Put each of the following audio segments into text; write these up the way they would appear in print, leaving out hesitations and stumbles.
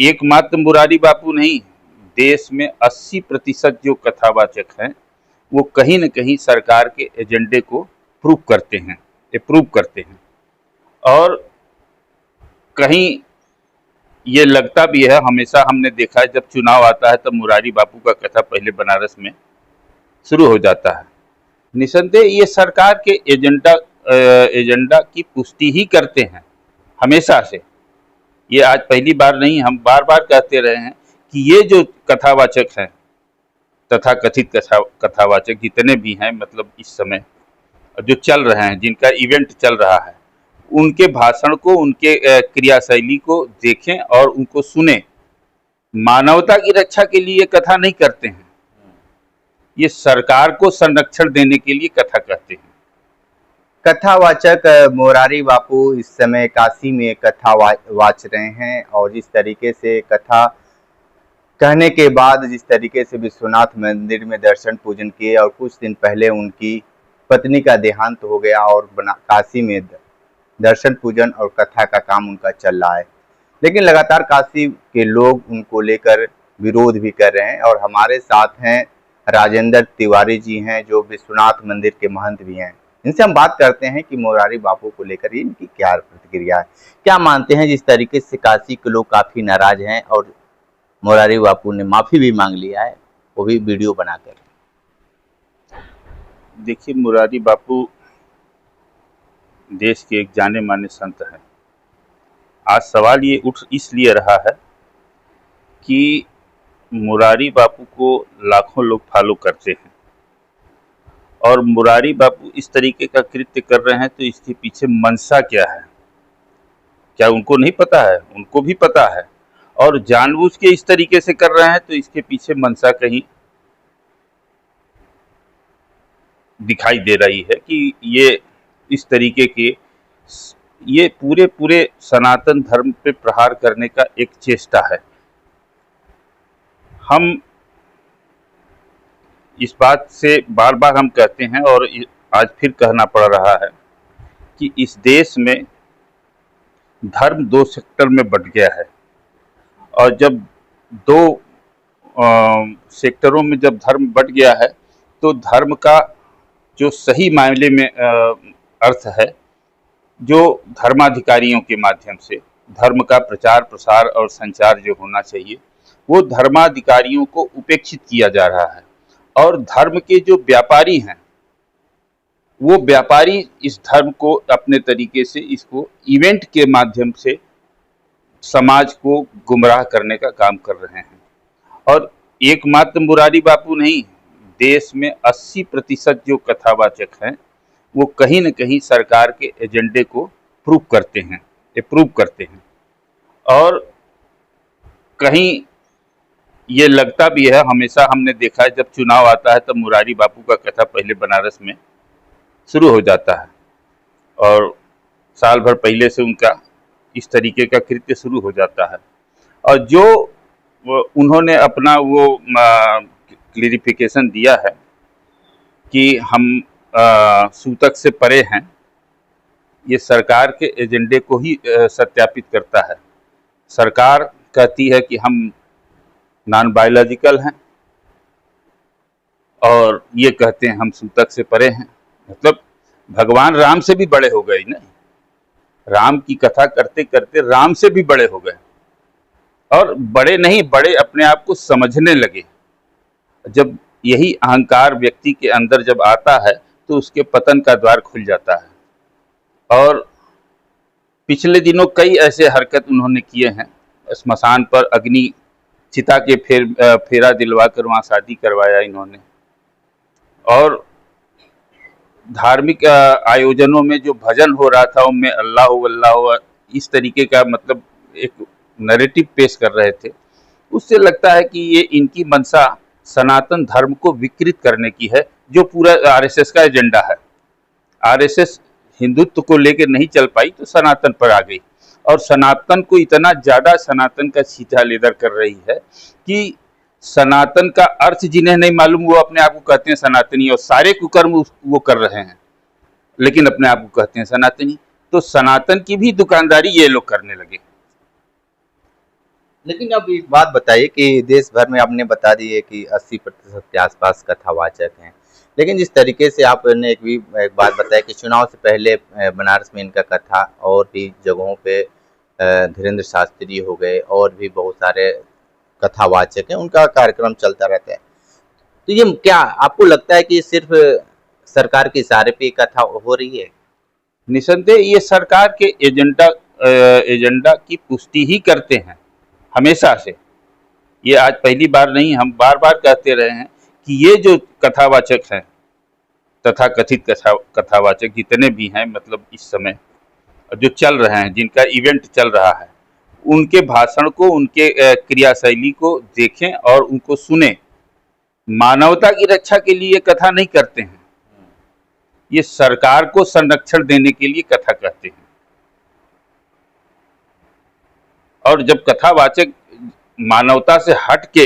एकमात्र मुरारी बापू नहीं, देश में 80% जो कथावाचक हैं वो कहीं न कहीं सरकार के एजेंडे को प्रूव करते हैं, अप्रूव करते हैं। और कहीं ये लगता भी है, हमेशा हमने देखा है जब चुनाव आता है तब मुरारी बापू का कथा पहले बनारस में शुरू हो जाता है। निसंदेह ये सरकार के एजेंडा की पुष्टि ही करते हैं हमेशा से। ये आज पहली बार नहीं, हम बार बार कहते रहे हैं कि ये जो कथावाचक हैं, तथा कथित कथावाचक जितने भी हैं, मतलब इस समय जो चल रहे हैं, जिनका इवेंट चल रहा है, उनके भाषण को, उनके क्रियाशैली को देखें और उनको सुने। मानवता की रक्षा के लिए कथा नहीं करते हैं, ये सरकार को संरक्षण देने के लिए कथा कहते हैं। कथावाचक मुरारी बापू इस समय काशी में कथा वाच रहे हैं, और जिस तरीके से कथा कहने के बाद जिस तरीके से विश्वनाथ मंदिर में दर्शन पूजन किए, और कुछ दिन पहले उनकी पत्नी का देहांत हो गया और काशी में दर्शन पूजन और कथा का काम उनका चल रहा है। लेकिन लगातार काशी के लोग उनको लेकर विरोध भी कर रहे हैं। और हमारे साथ हैं राजेंद्र तिवारी जी हैं, जो विश्वनाथ मंदिर के महंत भी हैं। इनसे हम बात करते हैं कि मुरारी बापू को लेकर इनकी क्या प्रतिक्रिया है, क्या मानते हैं। जिस तरीके से काशी के लोग काफी नाराज हैं और मुरारी बापू ने माफी भी मांग लिया है, वो भी वीडियो बनाकर। देखिए, मुरारी बापू देश के एक जाने माने संत हैं। आज सवाल ये उठ इसलिए रहा है कि मुरारी बापू को लाखों लोग फॉलो करते हैं, और मुरारी बापू इस तरीके का कृत्य कर रहे हैं तो इसके पीछे मंशा क्या है, क्या उनको नहीं पता है? उनको भी पता है, और जानबूझ के इस तरीके से कर रहे हैं तो इसके पीछे मंशा कहीं दिखाई दे रही है कि ये इस तरीके के, ये पूरे सनातन धर्म पे प्रहार करने का एक चेष्टा है। हम इस बात से बार बार हम कहते हैं, और आज फिर कहना पड़ रहा है कि इस देश में धर्म 2 सेक्टर में बंट गया है, और जब 2 सेक्टरों में जब धर्म बंट गया है तो धर्म का जो सही मायने में अर्थ है, जो धर्माधिकारियों के माध्यम से धर्म का प्रचार प्रसार और संचार जो होना चाहिए, वो धर्माधिकारियों को उपेक्षित किया जा रहा है। और धर्म के जो व्यापारी हैं, वो व्यापारी इस धर्म को अपने तरीके से, इसको इवेंट के माध्यम से समाज को गुमराह करने का काम कर रहे हैं। और एकमात्र मुरारी बापू नहीं, देश में 80% जो कथावाचक हैं वो कहीं न कहीं सरकार के एजेंडे को प्रूव करते हैं, अप्रूव करते हैं। और कहीं ये लगता भी है, हमेशा हमने देखा है जब चुनाव आता है तब मुरारी बापू का कथा पहले बनारस में शुरू हो जाता है, और साल भर पहले से उनका इस तरीके का कृत्य शुरू हो जाता है। और जो उन्होंने अपना वो क्लियरिफिकेशन दिया है कि हम सूतक से परे हैं, ये सरकार के एजेंडे को ही सत्यापित करता है। सरकार कहती है कि हम नॉन बायोलॉजिकल हैं, और ये कहते हैं हम सूतक से परे हैं। मतलब भगवान राम से भी बड़े हो गए ना, राम की कथा करते करते राम से भी बड़े हो गए, और बड़े नहीं, बड़े अपने आप को समझने लगे। जब यही अहंकार व्यक्ति के अंदर जब आता है तो उसके पतन का द्वार खुल जाता है। और पिछले दिनों कई ऐसे हरकत उन्होंने किए हैं। स्मशान पर अग्नि चिता के फेरा दिलवा कर वहाँ शादी करवाया इन्होंने, और धार्मिक आयोजनों में जो भजन हो रहा था उनमें अल्लाह अल्लाह इस तरीके का, मतलब एक नैरेटिव पेश कर रहे थे। उससे लगता है कि ये इनकी मंशा सनातन धर्म को विकृत करने की है, जो पूरा आरएसएस का एजेंडा है। आरएसएस हिंदुत्व को लेकर नहीं चल पाई तो सनातन पर आ गई, और सनातन को इतना ज़्यादा सनातन का छींटा लेदर कर रही है कि सनातन का अर्थ जिन्हें नहीं मालूम वो अपने आप को कहते हैं सनातनी, और सारे कुकर्म वो कर रहे हैं लेकिन अपने आप को कहते हैं सनातनी। तो सनातन की भी दुकानदारी ये लोग करने लगे। लेकिन अब एक बात बताइए कि देश भर में आपने बता दी है कि 80% के आसपास कथावाचक हैं। लेकिन जिस तरीके से आपने एक बात बताया कि चुनाव से पहले बनारस में इनका कथा और भी जगहों पे धीरेन्द्र शास्त्री हो गए और भी बहुत सारे कथावाचक हैं, उनका कार्यक्रम चलता रहता है। तो ये क्या आपको लगता है कि सिर्फ सरकार के इशारे पे कथा हो रही है? निसंदेह ये सरकार के एजेंडा की पुष्टि ही करते हैं हमेशा से। ये आज पहली बार नहीं, हम बार बार कहते रहे हैं कि ये जो कथावाचक हैं, तथा कथित कथावाचक जितने भी हैं, मतलब इस समय जो चल रहे हैं, जिनका इवेंट चल रहा है, उनके भाषण को, उनके क्रियाशैली को देखें और उनको सुने। मानवता की रक्षा के लिए कथा नहीं करते हैं, ये सरकार को संरक्षण देने के लिए कथा कहते हैं। और जब कथावाचक मानवता से हट के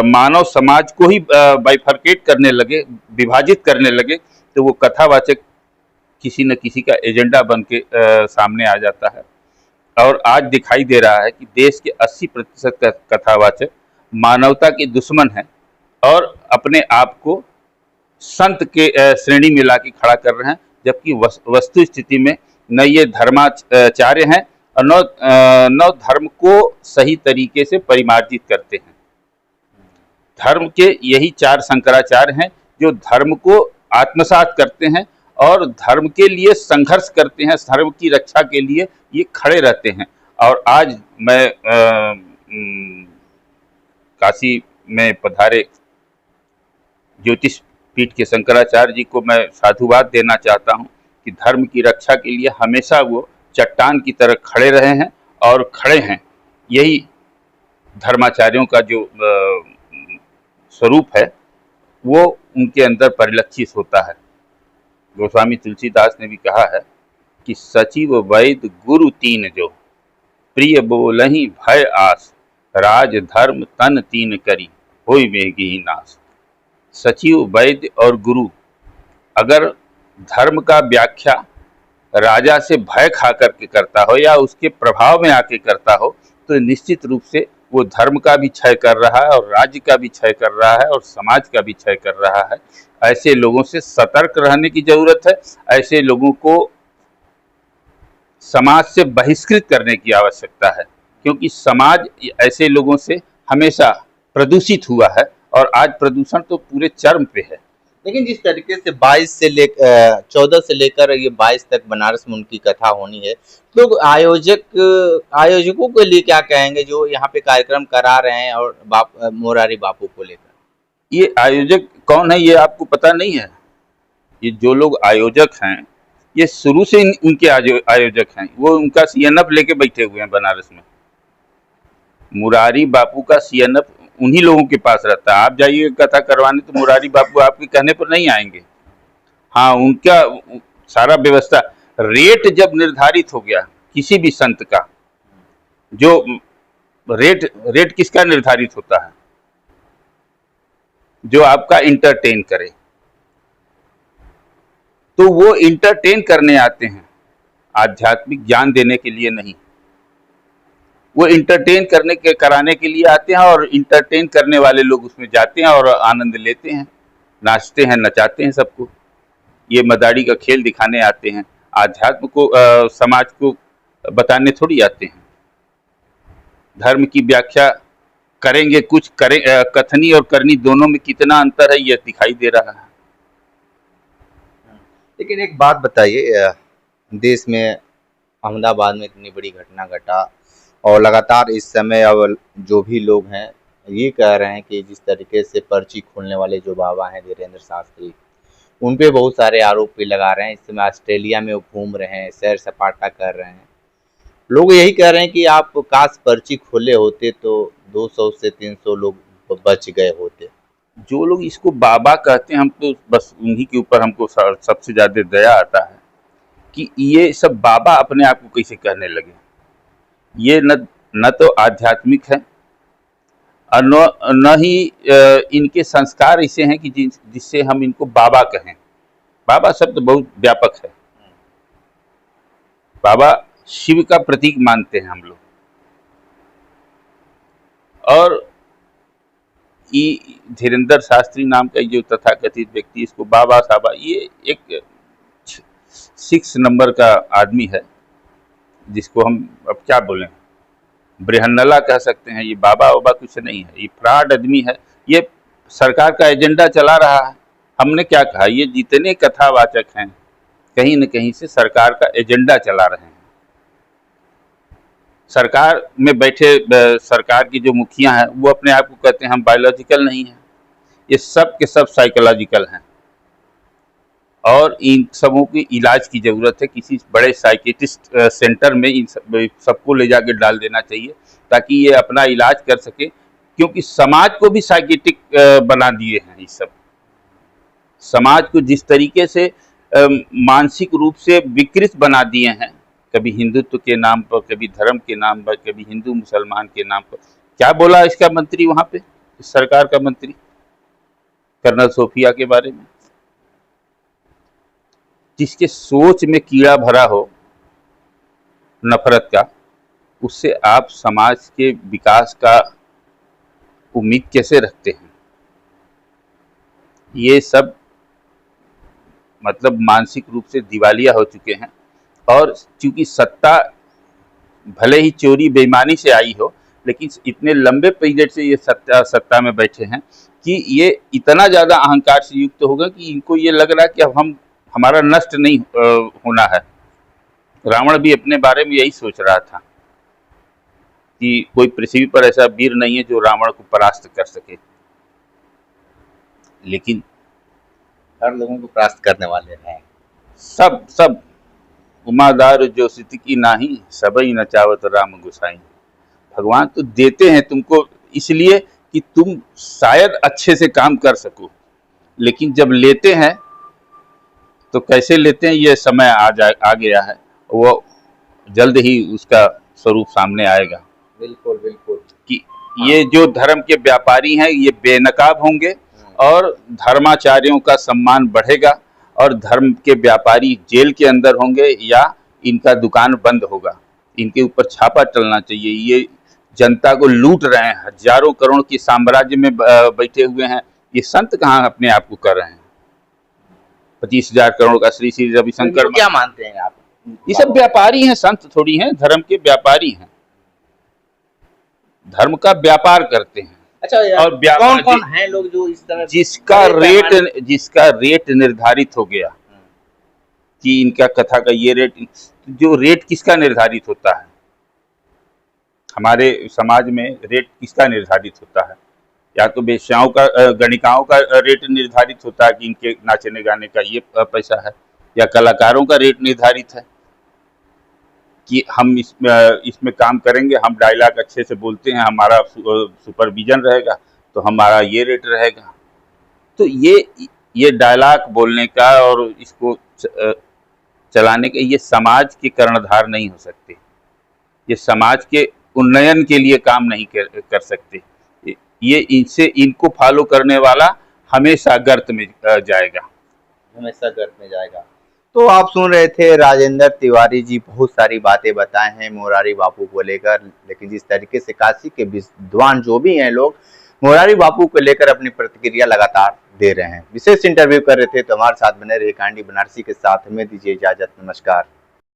मानव समाज को ही बाइफरकेट करने लगे, विभाजित करने लगे, तो वो कथावाचक किसी न किसी का एजेंडा बन के सामने आ जाता है। और आज दिखाई दे रहा है कि देश के 80% कथावाचक मानवता के दुश्मन हैं और अपने आप को संत के श्रेणी में ला के खड़ा कर रहे हैं, जबकि वस्तु स्थिति में न ये धर्माचार्य हैं और न धर्म को सही तरीके से परिमार्जित करते हैं। धर्म के यही 4 शंकराचार्य हैं जो धर्म को आत्मसात करते हैं और धर्म के लिए संघर्ष करते हैं, धर्म की रक्षा के लिए ये खड़े रहते हैं। और आज मैं काशी में पधारे ज्योतिष पीठ के शंकराचार्य जी को मैं साधुवाद देना चाहता हूँ कि धर्म की रक्षा के लिए हमेशा वो चट्टान की तरह खड़े रहे हैं और खड़े हैं। यही धर्माचार्यों का जो स्वरूप है वो उनके अंदर परिलक्षित होता है। गोस्वामी तुलसीदास ने भी कहा है कि सचिव वैद्य गुरु तीन जो, प्रिय बोलहि भय आस, राज धर्म तन तीन करी, होई वेगी नाश। सचिव, वैद्य और गुरु अगर धर्म का व्याख्या राजा से भय खा करके करता हो या उसके प्रभाव में आके करता हो, तो निश्चित रूप से वो धर्म का भी क्षय कर रहा है और राज्य का भी क्षय कर रहा है और समाज का भी क्षय कर रहा है। ऐसे लोगों से सतर्क रहने की जरूरत है। ऐसे लोगों को समाज से बहिष्कृत करने की आवश्यकता है, क्योंकि समाज ऐसे लोगों से हमेशा प्रदूषित हुआ है और आज प्रदूषण तो पूरे चरम पे है। लेकिन जिस तरीके से 14 से लेकर ये 22 तक बनारस में उनकी कथा होनी है, तो आयोजकों के लिए क्या कहेंगे जो यहाँ पे कार्यक्रम करा रहे हैं और मोरारी बापू को लेकर? ये आयोजक कौन है ये आपको पता नहीं है? ये जो लोग आयोजक हैं ये शुरू से उनके आयोजक हैं। वो उनका सीएनएफ लेके बैठे हुए हैं बनारस में। मुरारी बापू का सीएनएफ उन्हीं लोगों के पास रहता है। आप जाइए कथा करवाने तो मुरारी बापू आपके कहने पर नहीं आएंगे। हाँ, उनका सारा व्यवस्था, रेट जब निर्धारित हो गया किसी भी संत का, जो रेट किसका निर्धारित होता है? जो आपका इंटरटेन करे। तो वो इंटरटेन करने आते हैं, आध्यात्मिक ज्ञान देने के लिए नहीं। वो कराने के लिए आते हैं और इंटरटेन करने वाले लोग उसमें जाते हैं और आनंद लेते हैं, नाचते हैं, नचाते हैं सबको। ये मदारी का खेल दिखाने आते हैं, आध्यात्म को समाज को बताने थोड़ी आते हैं। धर्म की व्याख्या करेंगे, कुछ करें, कथनी और करनी दोनों में कितना अंतर है ये दिखाई दे रहा है। लेकिन एक बात बताइए, देश में अहमदाबाद में इतनी बड़ी घटना घटा और लगातार इस समय अब जो भी लोग हैं ये कह रहे हैं कि जिस तरीके से पर्ची खोलने वाले जो बाबा हैं धीरेन्द्र शास्त्री, उन पे बहुत सारे आरोप भी लगा रहे हैं। इस समय ऑस्ट्रेलिया में वो घूम रहे हैं, सैर सपाटा कर रहे हैं। लोग यही कह रहे हैं कि आप काश पर्ची खोले होते तो 200 से 300 लोग बच गए होते। जो लोग इसको बाबा कहते हैं, हम तो बस उन्हीं के ऊपर हमको सबसे ज्यादा दया आता है कि ये सब बाबा अपने आप को कैसे कहने लगे। ये न तो आध्यात्मिक है और न ही इनके संस्कार ऐसे हैं कि जिससे हम इनको बाबा कहें। बाबा शब्द बहुत व्यापक है। बाबा शिव का प्रतीक मानते हैं हम लोग, और धीरेन्द्र शास्त्री नाम का जो तथाकथित व्यक्ति, इसको बाबा साहब, ये एक 6 नंबर का आदमी है जिसको हम अब क्या बोलें, बृहन्नला कह सकते हैं। ये बाबा वाबा कुछ नहीं है, ये फ्रॉड आदमी है। ये सरकार का एजेंडा चला रहा है। हमने क्या कहा, ये जितने कथावाचक हैं कहीं न कहीं से सरकार का एजेंडा चला रहे हैं। सरकार में बैठे सरकार की जो मुखिया हैं वो अपने आप को कहते हैं हम बायोलॉजिकल नहीं हैं। ये सब के सब साइकोलॉजिकल हैं और इन सबों की इलाज की ज़रूरत है। किसी बड़े साइकेट्रिस्ट सेंटर में इन सबको ले जाके डाल देना चाहिए ताकि ये अपना इलाज कर सके, क्योंकि समाज को भी साइकेट्रिक बना दिए हैं। ये सब समाज को जिस तरीके से मानसिक रूप से विकृत बना दिए हैं, कभी हिंदुत्व के नाम पर, कभी धर्म के नाम पर, कभी हिंदू मुसलमान के नाम पर। क्या बोला इसका मंत्री वहां पे, इस सरकार का मंत्री कर्नल सोफिया के बारे में? जिसके सोच में कीड़ा भरा हो नफरत का, उससे आप समाज के विकास का उम्मीद कैसे रखते हैं? ये सब मतलब मानसिक रूप से दिवालिया हो चुके हैं। और चूंकि सत्ता भले ही चोरी बेईमानी से आई हो, लेकिन इतने लंबे पीरियड से ये सत्ता में बैठे हैं कि ये इतना ज़्यादा अहंकार से युक्त होगा कि इनको ये लग रहा है कि अब हमारा नष्ट नहीं होना है। रावण भी अपने बारे में यही सोच रहा था कि कोई पृथ्वी पर ऐसा वीर नहीं है जो रावण को परास्त कर सके, लेकिन हर लोगों को परास्त करने वाले हैं। सब उमादार जो सितकी नाही, सबई नचावत राम गुसाई। भगवान तो देते हैं तुमको इसलिए कि तुम शायद अच्छे से काम कर सको, लेकिन जब लेते हैं तो कैसे लेते हैं ये समय आ गया है। वो जल्द ही उसका स्वरूप सामने आएगा। बिल्कुल बिल्कुल कि ये जो धर्म के व्यापारी हैं ये बेनकाब होंगे और धर्माचार्यों का सम्मान बढ़ेगा और धर्म के व्यापारी जेल के अंदर होंगे या इनका दुकान बंद होगा। इनके ऊपर छापा चलना चाहिए। ये जनता को लूट रहे हैं, हजारों करोड़ के साम्राज्य में बैठे हुए हैं। ये संत कहाँ अपने आप को कर रहे हैं? 25,000 करोड़ का श्री श्री रविशंकर, क्या मानते हैं आप? ये सब व्यापारी हैं, संत थोड़ी हैं, धर्म के व्यापारी हैं, धर्म का व्यापार करते हैं। अच्छा, और कौन कौन हैं लोग जो इस तरह जिसका रेट निर्धारित हो गया कि इनका कथा का ये रेट, जो रेट किसका निर्धारित होता है? हमारे समाज में रेट किसका निर्धारित होता है? या तो वेश्याओं का, गणिकाओं का रेट निर्धारित होता है कि इनके नाचने गाने का ये पैसा है, या कलाकारों का रेट निर्धारित है कि हम इसमें काम करेंगे, हम डायलॉग अच्छे से बोलते हैं, हमारा सुपरविजन रहेगा तो हमारा ये रेट रहेगा। तो ये डायलॉग बोलने का और इसको चलाने का ये समाज के कर्णधार नहीं हो सकते, ये समाज के उन्नयन के लिए काम नहीं कर सकते। ये इनको फॉलो करने वाला हमेशा गर्त में जाएगा, हमेशा गर्त में जाएगा। तो आप सुन रहे थे राजेंद्र तिवारी जी, बहुत सारी बातें बताए हैं मुरारी बापू को लेकर, लेकिन जिस तरीके से काशी के विद्वान जो भी हैं लोग मुरारी बापू को लेकर अपनी प्रतिक्रिया लगातार दे रहे हैं। विशेष इंटरव्यू कर रहे थे, तो हमारे साथ बने रहिए। कांडी बनारसी के साथ में दीजिए इजाजत, नमस्कार।